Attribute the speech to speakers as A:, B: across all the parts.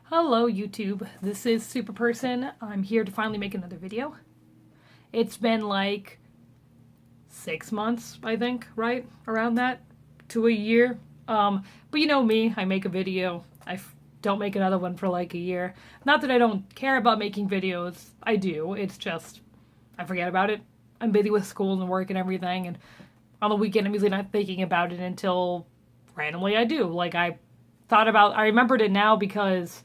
A: Hello YouTube, this is Superperson. I'm here to finally make another video. It's been like 6 months, I think, right? Around that, to a year. But you know me, I make a video, don't make another one for like a year. Not that I don't care about making videos, I do, it's just, I forget about it. I'm busy with school and work and everything, and on the weekend I'm usually not thinking about it until randomly I do. Like I remembered it now because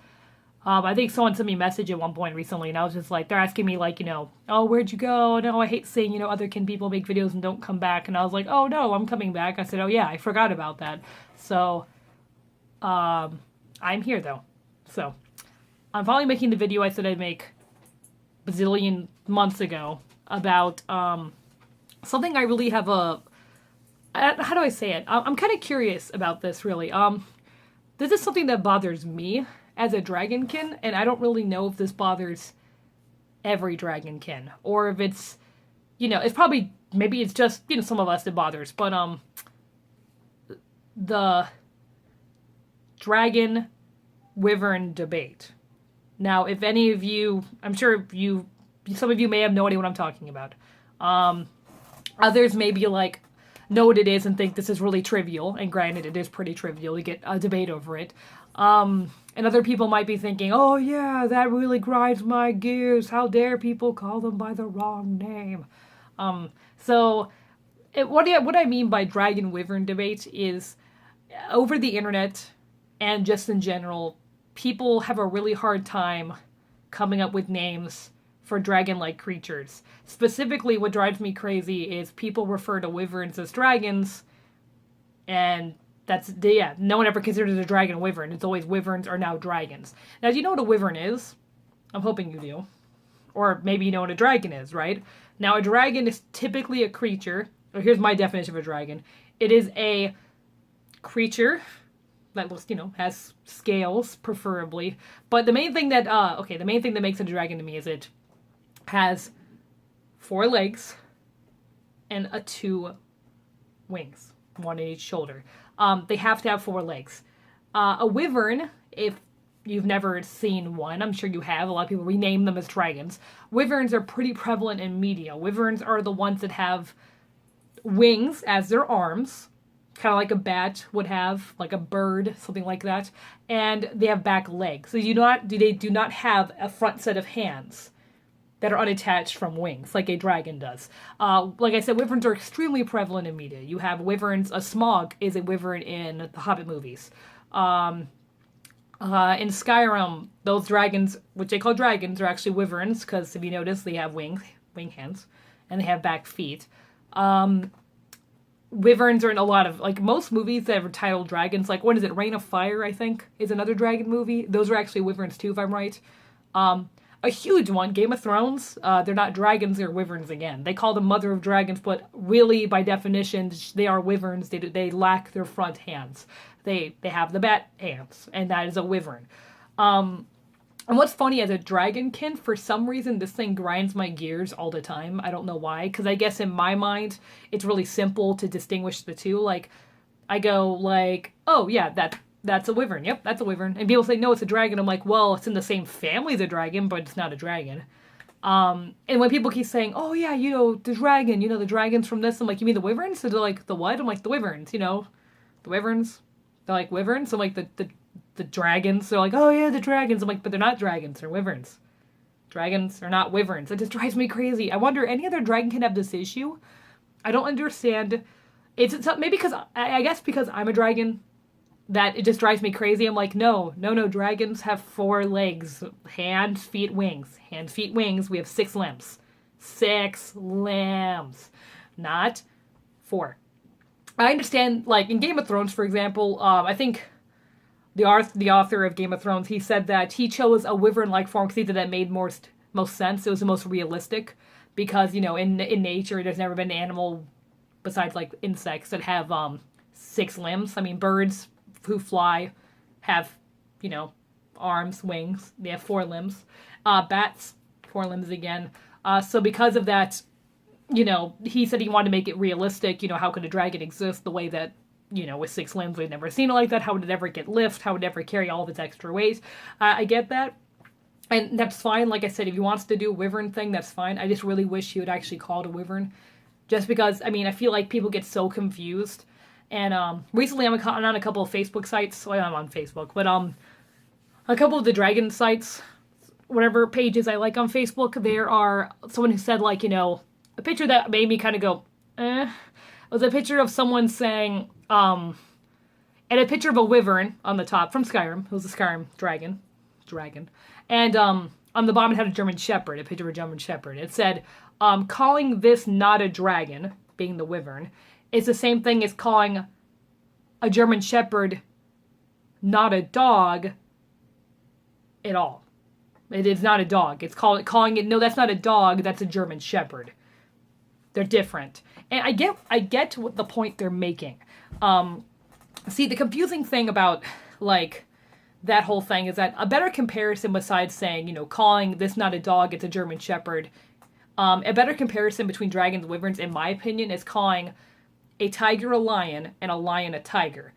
A: I think someone sent me a message at one point recently, and I was just like, they're asking me, like, oh, where'd you go? No, I hate seeing, other people make videos and don't come back. And I was like, oh, no, I'm coming back. I said, oh, yeah, I forgot about that. So, I'm here, though. So, I'm finally making the video I said I'd make bazillion months ago about something I really have how do I say it? I'm kind of curious about this, really. This is something that bothers me as a dragonkin, and I don't really know if this bothers every dragonkin, or if it's, it's probably, maybe it's just, some of us it bothers, but, the dragon wyvern debate. Now, if any of you, I'm sure some of you may have no idea what I'm talking about. Others may be like, know what it is and think this is really trivial, and granted, it is pretty trivial to get a debate over it. And other people might be thinking, oh yeah, that really grinds my gears. How dare people call them by the wrong name? What I mean by dragon wyvern debate is over the internet and just in general, people have a really hard time coming up with names for dragon-like creatures. Specifically, what drives me crazy is people refer to wyverns as dragons, and no one ever considers a dragon a wyvern. It's always wyverns are now dragons. Now, do you know what a wyvern is? I'm hoping you do. Or maybe you know what a dragon is, right? Now, a dragon is typically a creature. Or here's my definition of a dragon. It is a creature that looks, has scales, preferably. But the main thing that makes it a dragon to me is it has 4 legs and 2 wings, 1 on each shoulder. They have to have 4 legs. A wyvern, if you've never seen one, I'm sure you have. A lot of people rename them as dragons. Wyverns are pretty prevalent in media. Wyverns are the ones that have wings as their arms, kind of like a bat would have, like a bird, something like that. And they have back legs. So they do not have a front set of hands that are unattached from wings, like a dragon does. Like I said, wyverns are extremely prevalent in media. You have wyverns, a Smaug is a wyvern in the Hobbit movies. In Skyrim, those dragons, which they call dragons, are actually wyverns, because if you notice, they have wing hands, and they have back feet. Wyverns are in a lot of, like, most movies that are titled dragons, like, what is it, Reign of Fire, I think, is another dragon movie. Those are actually wyverns too, if I'm right. A huge one, Game of Thrones, they're not dragons, they're wyverns again. They call them Mother of Dragons, but really, by definition, they are wyverns. They lack their front hands. They have the bat hands, and that is a wyvern. And what's funny, as a dragonkin, for some reason, this thing grinds my gears all the time. I don't know why, because I guess in my mind, it's really simple to distinguish the two. Like, I go like, oh yeah, that's a wyvern. Yep, that's a wyvern. And people say, no, it's a dragon. I'm like, well, it's in the same family as a dragon, but it's not a dragon. And when people keep saying, oh yeah, the dragon, the dragons from this, I'm like, you mean the wyverns? So they're like, the what? I'm like, the wyverns, the wyverns. They're like, wyverns? I'm like, the dragons. They're like, oh yeah, the dragons. I'm like, but they're not dragons, they're wyverns. Dragons are not wyverns. It just drives me crazy. I wonder, any other dragon can have this issue? I don't understand. It's maybe because, I guess because I'm a dragon, that it just drives me crazy. I'm like, no, dragons have 4 legs. Hands, feet, wings. Hands, feet, wings. We have 6 limbs. 6 limbs. Not 4. I understand, like, in Game of Thrones, for example, I think the author of Game of Thrones, he said that he chose a wyvern-like form because he said that made most sense. It was the most realistic. Because, in nature, there's never been an animal, besides, like, insects, that have 6 limbs. I mean, birds who fly have, arms, wings. They have 4 limbs. Bats, 4 limbs again. So because of that, he said he wanted to make it realistic. How could a dragon exist the way that with 6 limbs, we've never seen it like that. How would it ever get lift? How would it ever carry all of its extra weight? I get that. And that's fine. Like I said, if he wants to do a wyvern thing, that's fine. I just really wish he would actually call it a wyvern. Just because, I feel like people get so confused. And recently I'm on a couple of Facebook sites. Well, I'm on Facebook. But a couple of the dragon sites, whatever pages I like on Facebook, there are someone who said, like, a picture that made me kind of go, eh. It was a picture of someone saying, and a picture of a wyvern on the top from Skyrim. It was a Skyrim dragon. And on the bottom it had a German Shepherd, a picture of a German Shepherd. It said, calling this not a dragon, being the wyvern, is the same thing as calling a German Shepherd not a dog at all. It is not a dog. It's calling it, no, that's not a dog, that's a German Shepherd. They're different. And I get what the point they're making. See, the confusing thing about, like, that whole thing is that a better comparison besides saying, calling this not a dog, it's a German Shepherd, a better comparison between dragons and wyverns, in my opinion, is calling a tiger a lion and a lion a tiger,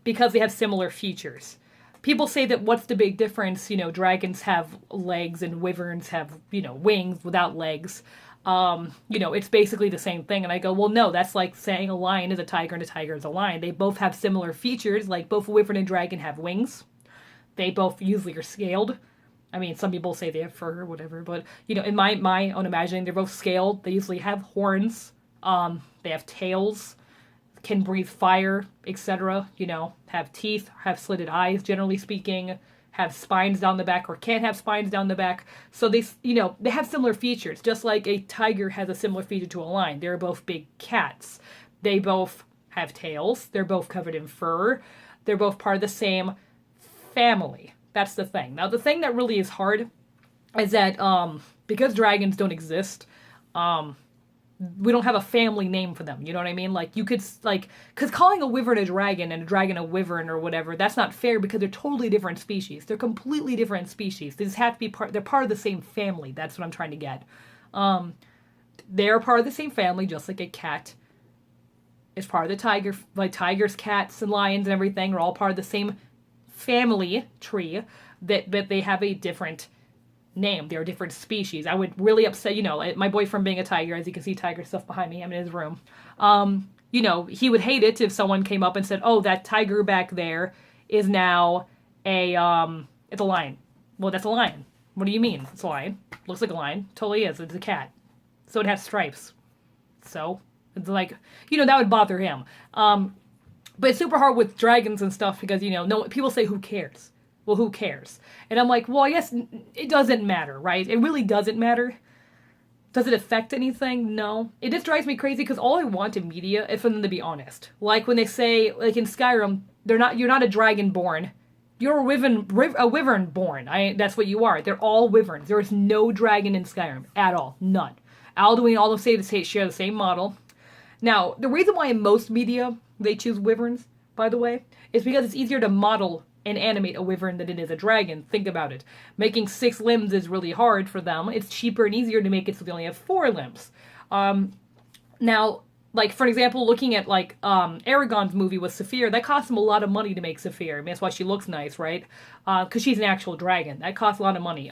A: because they have similar features. People say that what's the big difference? Dragons have legs and wyverns have, wings without legs. It's basically the same thing. And I go, well, no, that's like saying a lion is a tiger and a tiger is a lion. They both have similar features, like both wyvern and dragon have wings. They both usually are scaled. Some people say they have fur or whatever, but, in my own imagining, they're both scaled. They usually have horns. They have tails, can breathe fire, etc., have teeth, have slitted eyes, generally speaking, have spines down the back or can't have spines down the back. So they have similar features, just like a tiger has a similar feature to a lion. They're both big cats. They both have tails. They're both covered in fur. They're both part of the same family. That's the thing. Now, the thing that really is hard is that because dragons don't exist, we don't have a family name for them. You know what I mean? Like, you could, because calling a wyvern a dragon and a dragon a wyvern or whatever, that's not fair because they're totally different species. They're completely different species. They just have to be they're part of the same family. That's what I'm trying to get. They're part of the same family, just like a cat is part of the tiger. Like, tigers, cats, and lions and everything are all part of the same family tree, but they have a different name. They're different species. I would really upset, my boyfriend being a tiger, as you can see tiger stuff behind me, I'm in his room. He would hate it if someone came up and said, oh, that tiger back there is now it's a lion. Well, that's a lion. What do you mean? It's a lion. Looks like a lion. Totally is. It's a cat. So it has stripes. So it's like, that would bother him. But it's super hard with dragons and stuff because, no, people say, who cares? Well, who cares? And I'm like, well, I guess it doesn't matter, right? It really doesn't matter. Does it affect anything? No. It just drives me crazy because all I want in media is for them to be honest. Like when they say, like in Skyrim, you're not a dragon born. You're a wyvern born. That's what you are. They're all wyverns. There is no dragon in Skyrim at all. None. Alduin, all of say share the same model. Now, the reason why in most media they choose wyverns, by the way, is because it's easier to model and animate a wyvern than it is a dragon. Think about it. Making 6 limbs is really hard for them. It's cheaper and easier to make it so they only have 4 limbs. Now, like, for example, looking at, like, Aragorn's movie with Saphir, that cost him a lot of money to make Saphir. That's why she looks nice, right? Because she's an actual dragon. That costs a lot of money.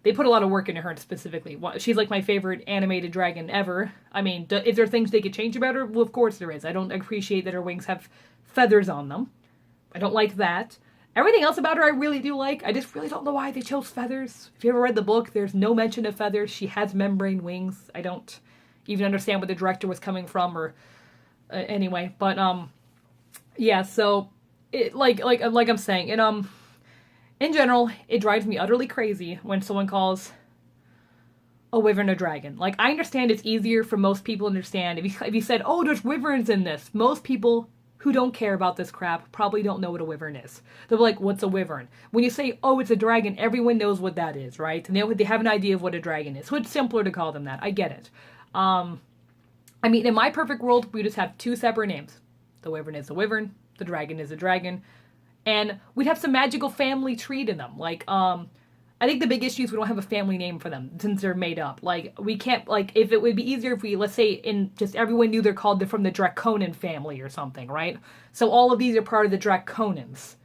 A: They put a lot of work into her specifically. She's, like, my favorite animated dragon ever. Is there things they could change about her? Well, of course there is. I don't appreciate that her wings have feathers on them. I don't like that. Everything else about her I really do like. I just really don't know why they chose feathers. If you ever read the book, there's no mention of feathers. She has membrane wings. I don't even understand where the director was coming from or anyway. But yeah, so it like I'm saying, and in general, it drives me utterly crazy when someone calls a wyvern a dragon. Like, I understand it's easier for most people to understand. If you said, oh, there's wyverns in this, most people who don't care about this crap probably don't know what a wyvern is. They'll be like, what's a wyvern? When you say, oh, it's a dragon, everyone knows what that is, right? And they have an idea of what a dragon is. So it's simpler to call them that. I get it. In my perfect world, we just have 2 separate names. The wyvern is a wyvern. The dragon is a dragon. And we'd have some magical family tree to them. Like, I think the big issue is we don't have a family name for them since they're made up. Like, we can't, like, if it would be easier if we, let's say, in just everyone knew they're from the Draconin family or something, right? So all of these are part of the Draconins.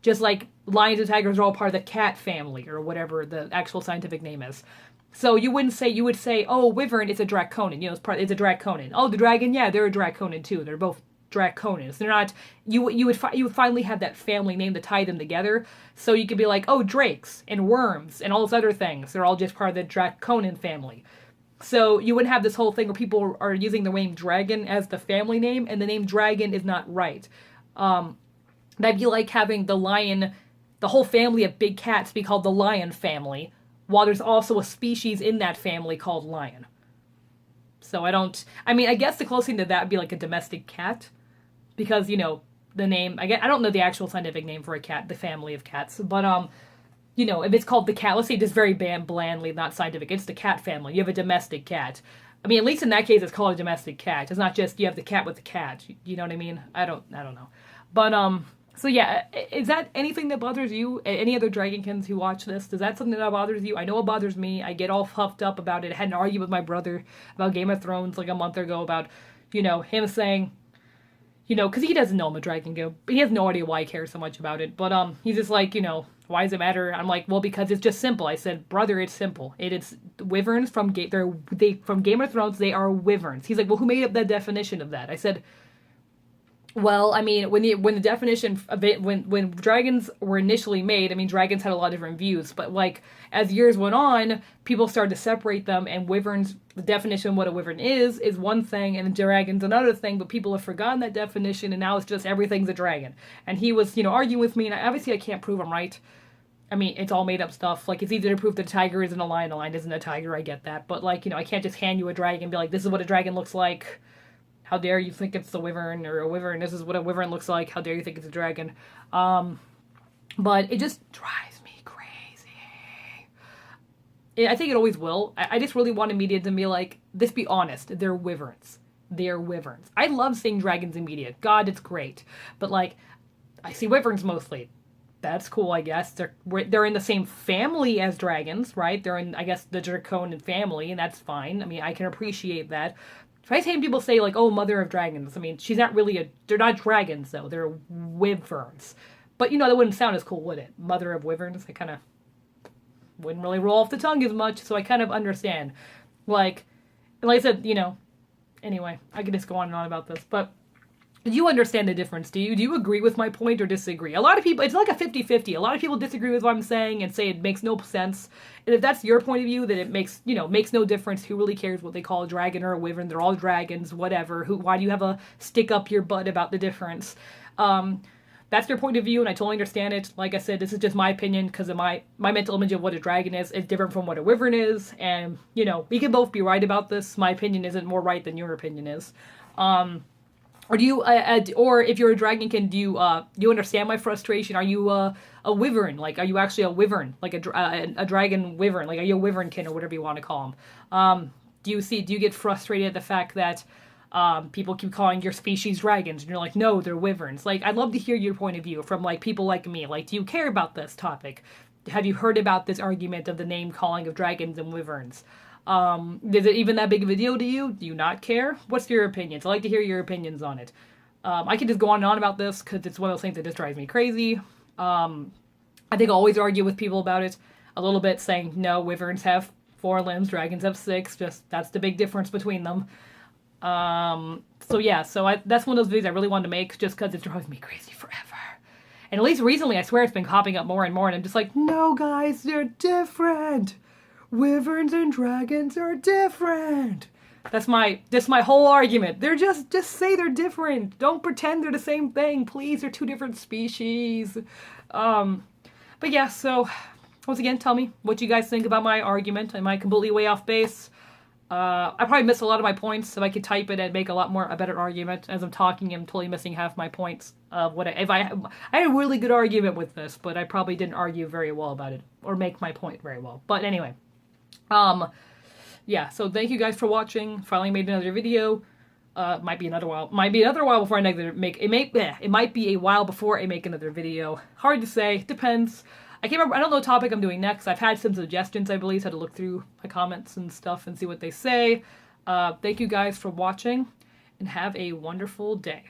A: Just like lions and tigers are all part of the cat family or whatever the actual scientific name is. So you would say, oh, wyvern is a Draconin. You know, it's a Draconin. Oh, the dragon, yeah, they're a Draconin too. They're both Draconins. They're not. You would finally have that family name to tie them together. So you could be like, oh, drakes and worms and all those other things. They're all just part of the Draconin family. So you wouldn't have this whole thing where people are using the name dragon as the family name, and the name dragon is not right. That'd be like having the lion, the whole family of big cats be called the lion family, while there's also a species in that family called lion. So I guess the closest thing to that would be like a domestic cat, because, you know, the name, I don't know the actual scientific name for a cat, the family of cats, but, you know, if it's called the cat, let's say just very blandly, not scientific, it's the cat family, you have a domestic cat. I mean, at least in that case, it's called a domestic cat. It's not just you have the cat with the cat, you know what I mean? I don't know. But, so yeah, is that anything that bothers you? Any other Dragonkins who watch this? Is that something that bothers you? I know it bothers me. I get all puffed up about it. I had an argument with my brother about Game of Thrones like a month ago about, you know, him saying, you know, because he doesn't know I'm a Dragonkin. He has no idea why I care so much about it. But he's just like, you know, why does it matter? I'm like, well, because it's just simple. I said, brother, it's simple. It's wyverns from from Game of Thrones. They are wyverns. He's like, well, who made up the definition of that? I said, well, I mean, when the definition of it, when dragons were initially made, I mean, dragons had a lot of different views, but like as years went on, people started to separate them, and wyverns, the definition of what a wyvern is one thing, and dragon's another thing, but people have forgotten that definition, and now it's just everything's a dragon. And he was, you know, arguing with me, and obviously I can't prove I'm right. I mean, it's all made up stuff. Like, it's easy to prove that a tiger isn't a lion isn't a tiger, I get that, but like, you know, I can't just hand you a dragon and be like, this is what a dragon looks like. How dare you think it's the wyvern, or a wyvern, this is what a wyvern looks like, how dare you think it's a dragon. But it just drives me crazy. I think it always will. I just really want media to be like, let's be honest, they're wyverns. They're wyverns. I love seeing dragons in media. God, it's great. But like, I see wyverns mostly. That's cool, I guess. They're in the same family as dragons, right? They're in, I guess, the Draconin family, and that's fine. I mean, I can appreciate that. If I hear people say, like, oh, mother of dragons, I mean, she's not really they're not dragons, though. They're wyverns. But, you know, that wouldn't sound as cool, would it? Mother of wyverns? I kind of wouldn't really roll off the tongue as much, so I kind of understand. Like I said, you know, anyway, I could just go on and on about this, but do you understand the difference? Do you agree with my point or disagree? A lot of people, it's like a 50-50. A lot of people disagree with what I'm saying and say it makes no sense. And if that's your point of view, then it makes no difference. Who really cares what they call a dragon or a wyvern? They're all dragons, whatever. Why do you have a stick up your butt about the difference? That's their point of view, and I totally understand it. Like I said, this is just my opinion because of my mental image of what a dragon is different from what a wyvern is. And, you know, we can both be right about this. My opinion isn't more right than your opinion is. Or do you, or if you're a dragonkin, do you understand my frustration? Are you a wyvern? Like, are you actually a wyvern? Like a dragon wyvern? Like, are you a wyvernkin or whatever you want to call them? Do you get frustrated at the fact that people keep calling your species dragons and you're like, no, they're wyverns? Like, I'd love to hear your point of view from like people like me. Like, do you care about this topic? Have you heard about this argument of the name calling of dragons and wyverns? Is it even that big of a deal to you? Do you not care? What's your opinions? I'd like to hear your opinions on it. I could just go on and on about this because it's one of those things that just drives me crazy. I think I'll always argue with people about it a little bit, saying, no, wyverns have 4 limbs, dragons have 6, just that's the big difference between them. So yeah, that's one of those videos I really wanted to make just because it drives me crazy forever. And at least recently, I swear it's been popping up more and more, and I'm just like, no guys, they're different! Wyverns and dragons are different. That's my whole argument. They're just say they're different. Don't pretend they're the same thing, please. They're 2 different species. But yeah, so once again, tell me what you guys think about my argument. Am I completely way off base? I probably missed a lot of my points. If I could type it and make a better argument. As I'm talking, I'm totally missing half my points of what I had a really good argument with this, but I probably didn't argue very well about it or make my point very well. But anyway. Yeah, so thank you guys for watching. Finally made another video. Might be another while before I make it might be a while before I make another video. Hard to say, depends. I can't remember. I don't know what topic I'm doing next. I've had some suggestions, I believe. So I had to look through my comments and stuff and see what they say. Thank you guys for watching, and have a wonderful day.